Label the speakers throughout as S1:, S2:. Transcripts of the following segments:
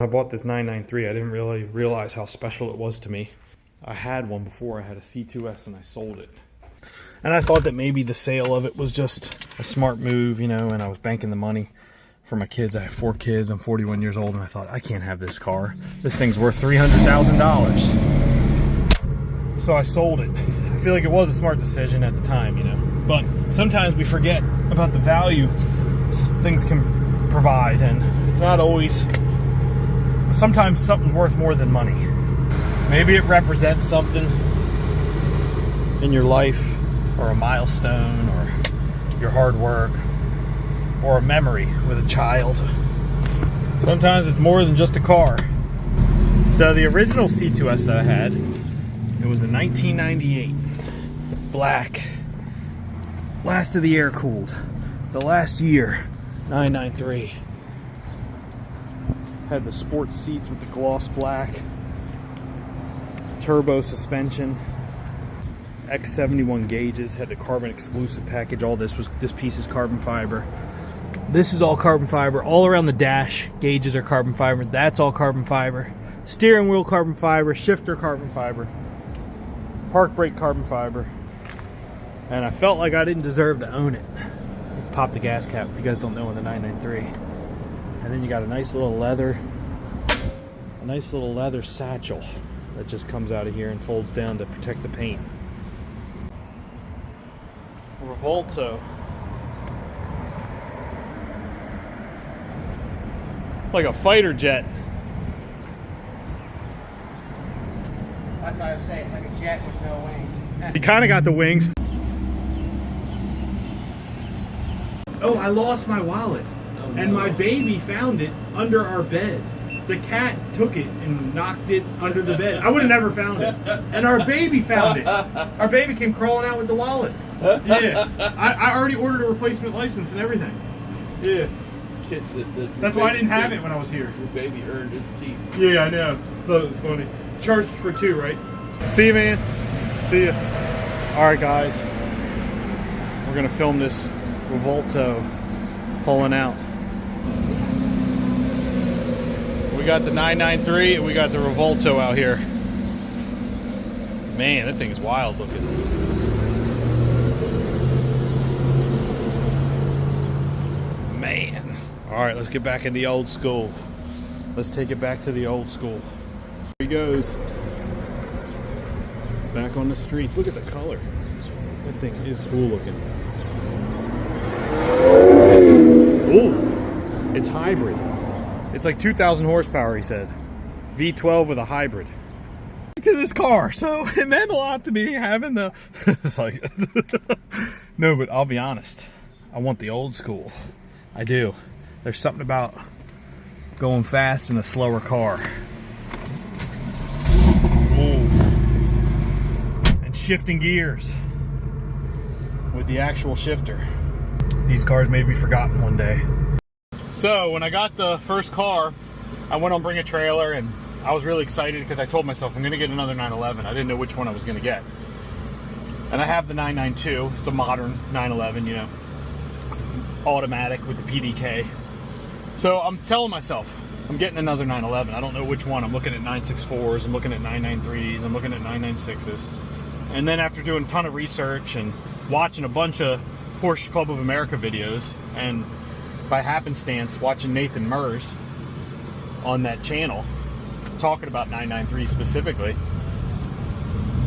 S1: I bought this 993. I didn't really realize how special it was to me. I had one before. I had a C2S and I sold it. And I thought that maybe the sale of it was just a smart move, you know, and I was banking the money for my kids. I have 4 kids. I'm 41 years old, and I thought, I can't have this car. This thing's worth $300,000. So I sold it. I feel like it was a smart decision at the time, you know. But sometimes we forget about the value things can provide, and it's not always... Sometimes something's worth more than money. Maybe it represents something in your life, or a milestone, or your hard work, or a memory with a child. Sometimes it's more than just a car. So the original C2S that I had, it was a 1998 black, last of the air cooled, the last year 993. Had the sports seats with the gloss black, turbo suspension, X71 gauges, had the carbon exclusive package. All this piece is carbon fiber. This is all carbon fiber. All around the dash gauges are carbon fiber. That's all carbon fiber. Steering wheel carbon fiber, shifter carbon fiber, park brake carbon fiber. And I felt like I didn't deserve to own it. Let's pop the gas cap if you guys don't know, in the 993. And then you got a nice little leather satchel that just comes out of here and folds down to protect the paint. Revolto. Like a fighter jet.
S2: That's what I was saying. It's like a jet with no wings.
S1: You kind of got the wings. Oh, I lost my wallet. Oh, no. And my baby found it under our bed. The cat took it and knocked it under the bed. I would have never found it. And our baby found it. Our baby came crawling out with the wallet. Yeah. I already ordered a replacement license and everything. Yeah. That's why I didn't have it when I was here.
S3: Your baby earned his keep.
S1: Yeah, I know. Thought it was funny. Charged for 2, right? See you, man. See ya. Alright, guys. We're going to film this Revolto pulling out. We got the 993 and we got the Revolto out here. Man, that thing's wild looking. Man. Alright, let's get back in the old school. Let's take it back to the old school. Here he goes. Back on the streets. Look at the color. That thing is cool looking. Ooh, it's hybrid. It's like 2,000 horsepower, he said. V12 with a hybrid. To this car, so it meant a lot to me having the... It's like... No, but I'll be honest. I want the old school. I do. There's something about going fast in a slower car. Ooh. And shifting gears with the actual shifter. These cars may be forgotten one day. So when I got the first car, I went on Bring a Trailer, and I was really excited because I told myself I'm going to get another 911. I didn't know which one I was going to get. And I have the 992. It's a modern 911, you know, automatic with the PDK. So I'm telling myself I'm getting another 911. I don't know which one. I'm looking at 964s, I'm looking at 993s, I'm looking at 996s. And then after doing a ton of research and watching a bunch of Porsche Club of America videos, and by happenstance watching Nathan Mers on that channel talking about 993 specifically,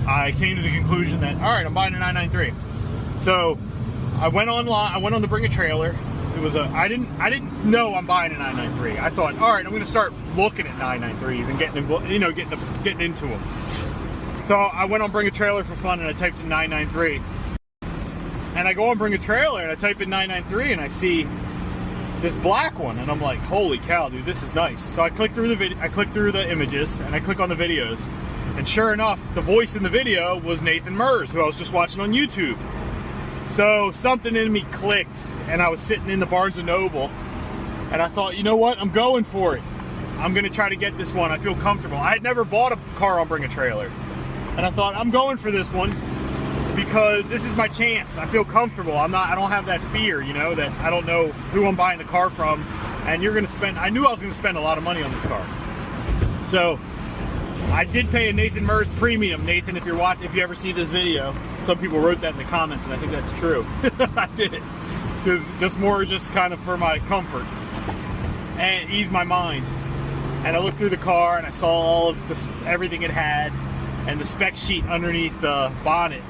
S1: I came to the conclusion that, all right, I'm buying a 993. So I went online, I went on to Bring a Trailer. It was I didn't know I'm buying a 993. I thought, all right, I'm going to start looking at 993s and getting into them. So I went on Bring a Trailer for fun, and I typed in 993. And I go on Bring a Trailer and I type in 993 and I see this black one, and I'm like, holy cow, dude, this is nice. So I click through the images and I click on the videos, and sure enough, the voice in the video was Nathan Mers, who I was just watching on YouTube. So something in me clicked, and I was sitting in the Barnes & Noble, and I thought, you know what, I'm going for it. I'm gonna try to get this one. I feel comfortable. I had never bought a car on Bring a Trailer, and I thought, I'm going for this one because this is my chance. I feel comfortable. I don't have that fear, you know, that I don't know who I'm buying the car from, and you're gonna spend, I knew I was gonna spend a lot of money on this car. So I did pay a Nathan Mers premium. Nathan, if you ever see this video, some people wrote that in the comments, and I think that's true. I did, because just kind of for my comfort and ease my mind. And I looked through the car and I saw all of this, everything it had, and the spec sheet underneath the bonnet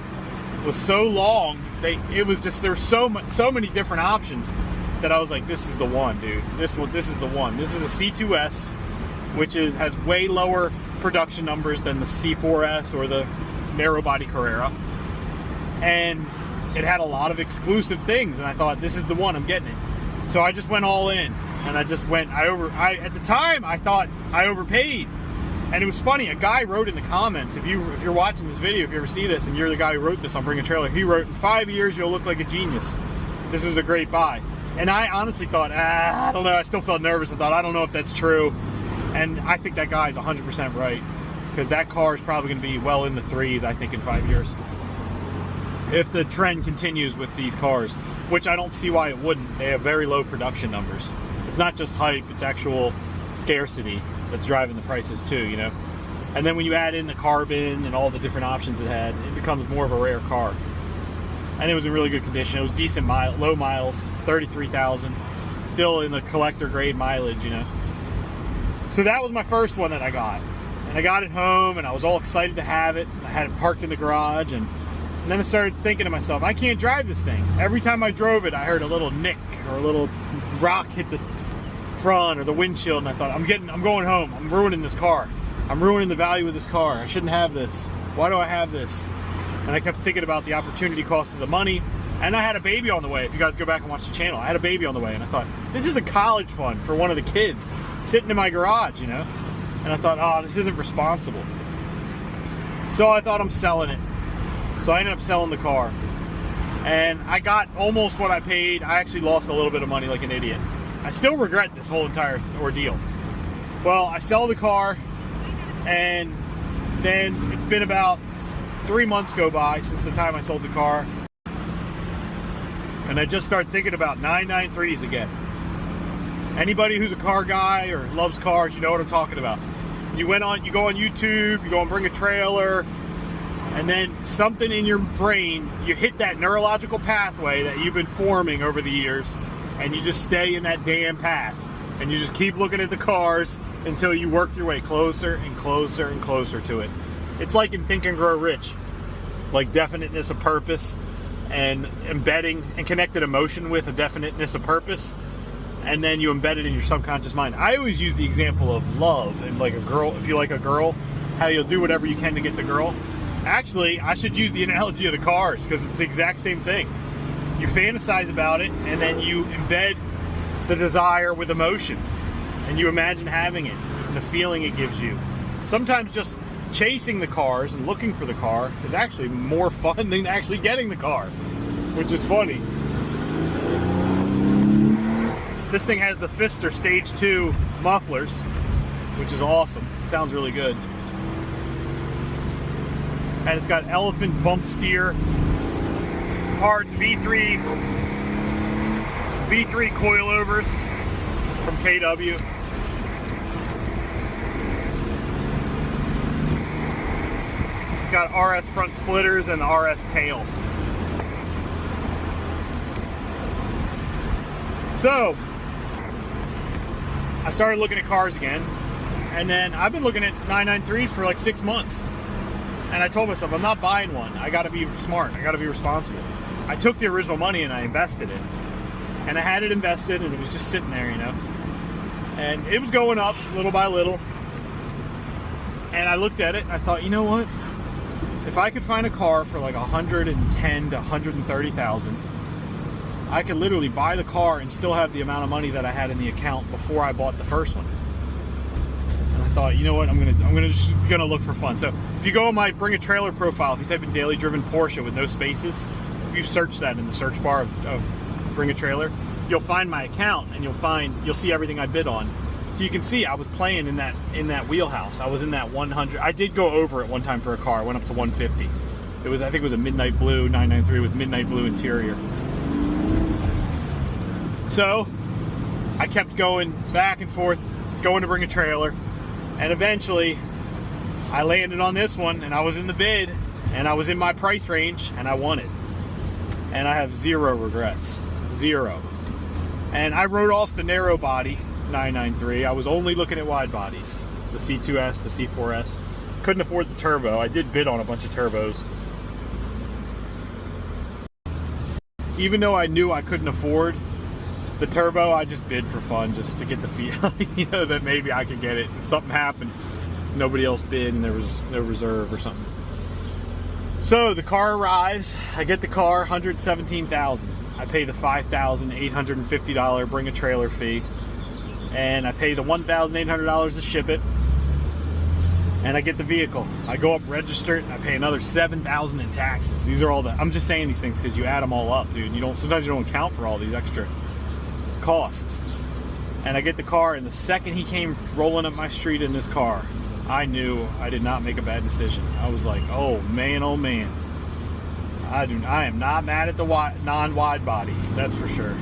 S1: was so long. There were so many different options that I was like, this is the one, dude. This is the one. This is a C2S, which has way lower production numbers than the C4S or the narrow body Carrera, and it had a lot of exclusive things, and I thought, this is the one, I'm getting it. So I just went all in, and at the time I thought I overpaid. And it was funny, a guy wrote in the comments, if you're watching this video, if you ever see this and you're the guy who wrote this on Bring a Trailer, he wrote, in 5 years you'll look like a genius. This is a great buy. And I honestly thought, I don't know, I still felt nervous. I thought, I don't know if that's true. And I think that guy's 100% right, because that car is probably going to be well in the threes, I think, in 5 years. If the trend continues with these cars, which I don't see why it wouldn't. They have very low production numbers. It's not just hype, it's actual scarcity that's driving the prices too, you know? And then when you add in the carbon and all the different options it had, it becomes more of a rare car. And it was in really good condition. It was decent low miles, 33,000. Still in the collector grade mileage, you know? So that was my first one that I got. And I got it home and I was all excited to have it. I had it parked in the garage, and then I started thinking to myself, I can't drive this thing. Every time I drove it, I heard a little nick or a little rock hit the front or the windshield, and I thought, I'm going home. I'm ruining this car. I'm ruining the value of this car. I shouldn't have this. Why do I have this? And I kept thinking about the opportunity cost of the money. And I had a baby on the way. If you guys go back and watch the channel, I had a baby on the way, and I thought, this is a college fund for one of the kids sitting in my garage, you know? And I thought, oh, this isn't responsible. So I thought, I'm selling it. So I ended up selling the car. And I got almost what I paid. I actually lost a little bit of money like an idiot. I still regret this whole entire ordeal. Well, I sell the car, and then it's been about 3 months go by since the time I sold the car. And I just started thinking about 993s again. Anybody who's a car guy or loves cars, you know what I'm talking about. You go on YouTube, you go and Bring a Trailer, and then something in your brain, you hit that neurological pathway that you've been forming over the years, and you just stay in that damn path. And you just keep looking at the cars until you work your way closer and closer and closer to it. It's like in Think and Grow Rich, like definiteness of purpose and embedding and connected emotion with a definiteness of purpose, and then you embed it in your subconscious mind. I always use the example of love and like a girl. If you like a girl, how you'll do whatever you can to get the girl. Actually, I should use the analogy of the cars, because it's the exact same thing. You fantasize about it, and then you embed the desire with emotion, and you imagine having it and the feeling it gives you. Sometimes just chasing the cars and looking for the car is actually more fun than actually getting the car, which is funny. This thing has the Pfister Stage 2 mufflers, which is awesome. Sounds really good. And it's got elephant bump steer parts, V3 coilovers from KW. It's got RS front splitters and the RS tail. So I started looking at cars again, and then I've been looking at 993s for like 6 months. And I told myself, I'm not buying one. I gotta be smart, I gotta be responsible. I took the original money and I invested it. And I had it invested, and it was just sitting there, you know. And it was going up little by little. And I looked at it and I thought, you know what? If I could find a car for like 110 to 130,000, I could literally buy the car and still have the amount of money that I had in the account before I bought the first one. And I thought, you know what? I'm gonna look for fun. So if you go on my Bring a Trailer profile, if you type in daily driven Porsche with no spaces, if you search that in the search bar of Bring a Trailer, you'll find my account, and you'll see everything I bid on. So you can see I was playing in that wheelhouse. I was in that 100. I did go over at one time for a car. I went up to 150. I think it was a midnight blue 993 with midnight blue interior. So I kept going back and forth, going to Bring a Trailer, And eventually I landed on this one, and I was in the bid, and I was in my price range, and I won it. And I have zero regrets. Zero. And I wrote off the narrow body 993. I was only looking at wide bodies. The C2S, the C4S. Couldn't afford the turbo. I did bid on a bunch of turbos. Even though I knew I couldn't afford the turbo, I just bid for fun, just to get the feel, you know, that maybe I could get it. If something happened, nobody else bid and there was no reserve or something. So the car arrives. I get the car, $117,000. I pay the $5,850 bring a trailer fee, and I pay the $1,800 to ship it, and I get the vehicle. I go up, register it, and I pay another $7,000 in taxes. These are all the, I'm just saying these things because you add them all up, dude. Sometimes you don't account for all these extra costs. And I get the car, and the second he came rolling up my street in this car, I knew I did not make a bad decision. I was like, oh man, I am not mad at the non-wide body, that's for sure.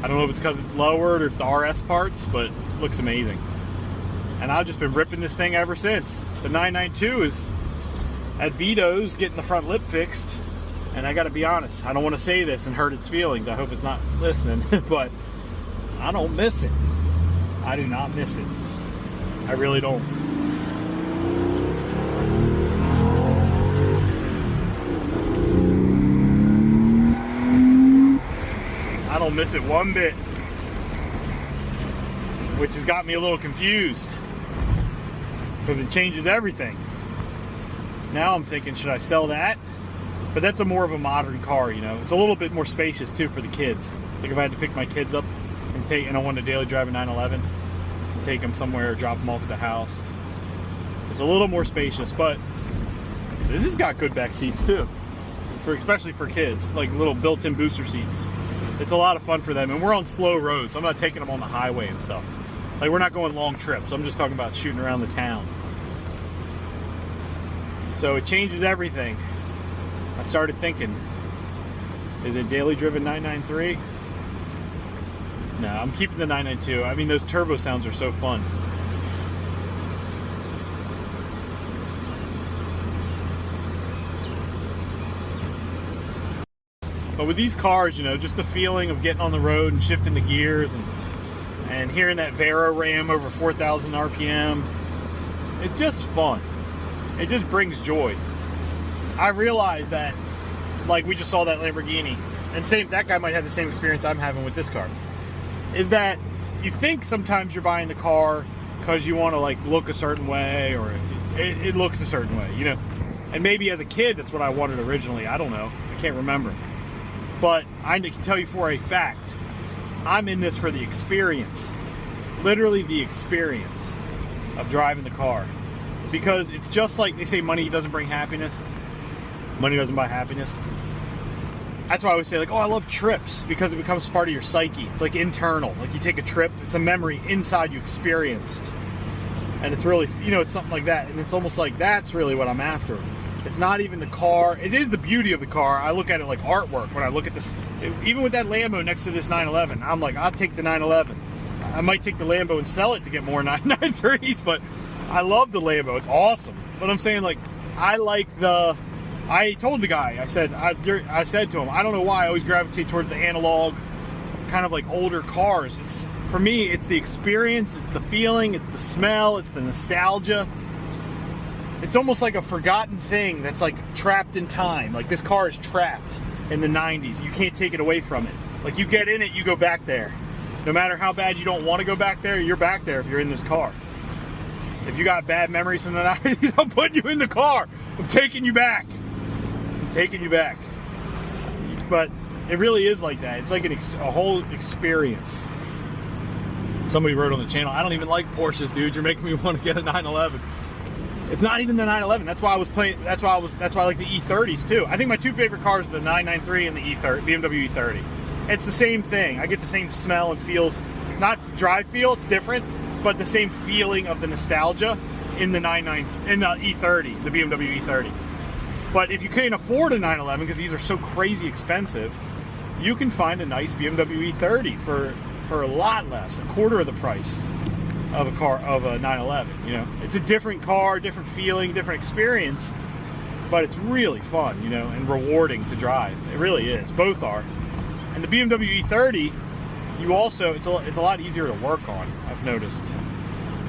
S1: I don't know if it's because it's lowered or the RS parts, but it looks amazing. And I've just been ripping this thing ever since. The 992 is at Vito's getting the front lip fixed, and I gotta be honest, I don't want to say this and hurt its feelings. I hope it's not listening, but I don't miss it. I do not miss it. I really don't. I don't miss it one bit, which has got me a little confused because it changes everything. Now I'm thinking, should I sell that? But that's more of a modern car, you know. It's a little bit more spacious too for the kids. Like if I had to pick my kids up and I want to daily drive a 911 and take them somewhere or drop them off at the house, it's a little more spacious. But this has got good back seats too, especially for kids, like little built-in booster seats. It's a lot of fun for them, and we're on slow roads. I'm not taking them on the highway and stuff. Like, we're not going long trips. I'm just talking about shooting around the town. So it changes everything. I started thinking, is it daily driven 993? No, I'm keeping the 992. I mean, those turbo sounds are so fun. But with these cars, you know, just the feeling of getting on the road and shifting the gears and hearing that Vero ram over 4,000 RPM, it's just fun. It just brings joy. I realize that, like we just saw that Lamborghini, and that guy might have the same experience I'm having with this car, is that you think sometimes you're buying the car because you want to like look a certain way, or it looks a certain way, you know. And maybe as a kid, that's what I wanted originally. I don't know. I can't remember. But I can tell you for a fact, I'm in this for the experience. Literally the experience of driving the car. Because it's just like they say money doesn't bring happiness. Money doesn't buy happiness. That's why I always say, like, oh, I love trips, because it becomes part of your psyche. It's like internal. Like you take a trip, it's a memory inside you experienced. And it's really, you know, it's something like that. And it's almost like that's really what I'm after. It's not even the car. It is the beauty of the car. I look at it like artwork when I look at this. Even with that Lambo next to this 911, I'm like, I'll take the 911. I might take the Lambo and sell it to get more 993s, but I love the Lambo. It's awesome. But I'm saying, like, I told the guy, I said to him, I don't know why I always gravitate towards the analog, kind of like older cars. For me, it's the experience, it's the feeling, it's the smell, it's the nostalgia. It's almost like a forgotten thing that's like trapped in time. Like this car is trapped in the 90s. You can't take it away from it. Like you get in it, you go back there. No matter how bad you don't want to go back there, you're back there if you're in this car. If you got bad memories from the 90s, I'm putting you in the car. I'm taking you back. I'm taking you back. But it really is like that. It's like a whole experience. Somebody wrote on the channel, I don't even like Porsches, dude. You're making me want to get a 911. It's not even the 911. That's why I was playing. That's why I like the E30s too. I think my two favorite cars are the 993 and the E30, BMW E30. It's the same thing. I get the same smell and feels. Not drive feel. It's different, but the same feeling of the nostalgia in the E30, the BMW E30. But if you can't afford a 911 because these are so crazy expensive, you can find a nice BMW E30 for a lot less, a quarter of the price of a car, of a 911. You know, it's a different car, different feeling, different experience, but it's really fun, you know, and rewarding to drive. It really is. Both are. And the BMW E30, you also, it's a lot easier to work on. I've noticed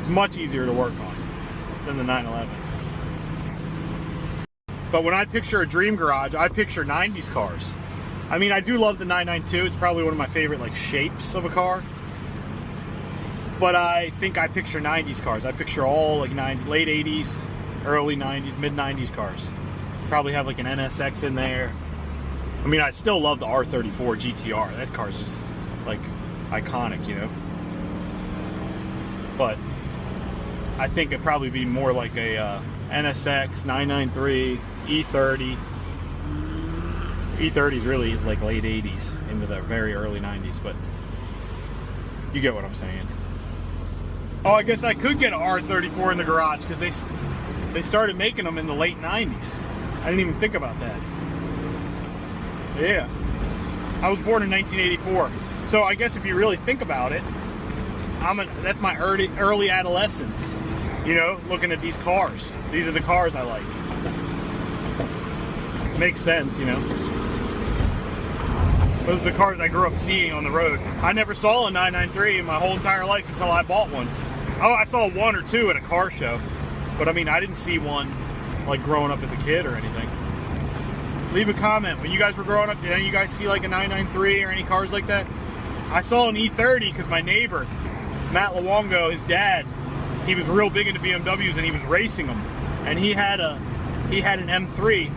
S1: it's much easier to work on than the 911. But when I picture a dream garage, I picture 90s cars. I mean, I do love the 992. It's probably one of my favorite like shapes of a car. But I think I picture 90s cars. I picture all like late 80s, early 90s, mid 90s cars. Probably have like an NSX in there. I mean, I still love the R34 GTR. That car's just like iconic, you know. But I think it'd probably be more like a NSX 993 E30. E30 is really like late 80s into the very early 90s, but you get what I'm saying. Oh, I guess I could get an R34 in the garage because they started making them in the late 90s. I didn't even think about that. Yeah. I was born in 1984. So I guess if you really think about it, that's my early adolescence. You know, looking at these cars. These are the cars I like. Makes sense, you know. Those are the cars I grew up seeing on the road. I never saw a 993 in my whole entire life until I bought one. Oh, I saw one or two at a car show. But I mean, I didn't see one like growing up as a kid or anything. Leave a comment. When you guys were growing up, did any of you guys see like a 993 or any cars like that? I saw an E30 because my neighbor, Matt Luongo, his dad, he was real big into BMWs and he was racing them. And he had an M3.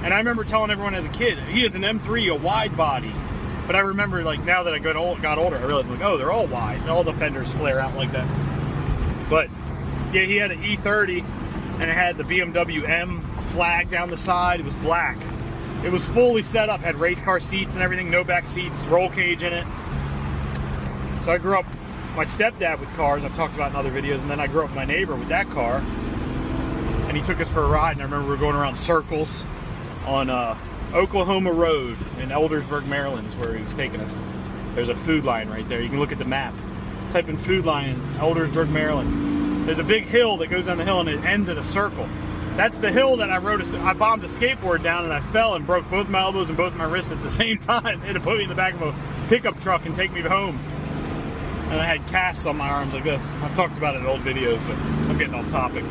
S1: And I remember telling everyone as a kid, he has an M3, a wide body. But I remember, like, now that I got older, I realized, like, oh, they're all wide. All the fenders flare out like that. But yeah, he had an E30 and it had the BMW M flag down the side. It was black. It was fully set up, had race car seats and everything, no back seats, roll cage in it. So I grew up, my stepdad with cars, I've talked about in other videos, and then I grew up with my neighbor with that car. And he took us for a ride, and I remember we were going around circles on Oklahoma Road in Eldersburg, Maryland is where he was taking us. There's a Food Lion right there. You can look at the map. Type in Food Lion, Eldersburg, Maryland. There's a big hill that goes down the hill and it ends at a circle. That's the hill that I bombed a skateboard down and I fell and broke both my elbows and both my wrists at the same time. They had to put me in the back of a pickup truck and take me home. And I had casts on my arms like this. I've talked about it in old videos, but I'm getting off topic.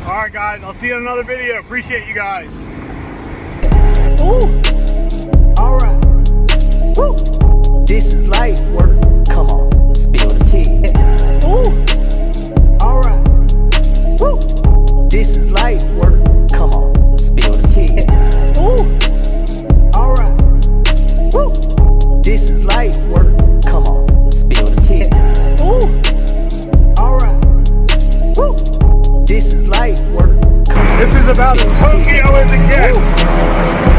S1: Alright guys, I'll see you in another video. Appreciate you guys.
S3: Ooh. Alright. Woo. This is light work. Come on, spill the tea. Ooh. Alright. Woo. This is light work. Come on, spill the tea. Ooh. Alright. Woo. This is light work. Come on, spill the tea. Ooh. Alright. Woo. This is light work.
S1: This is about as Tokyo as it gets.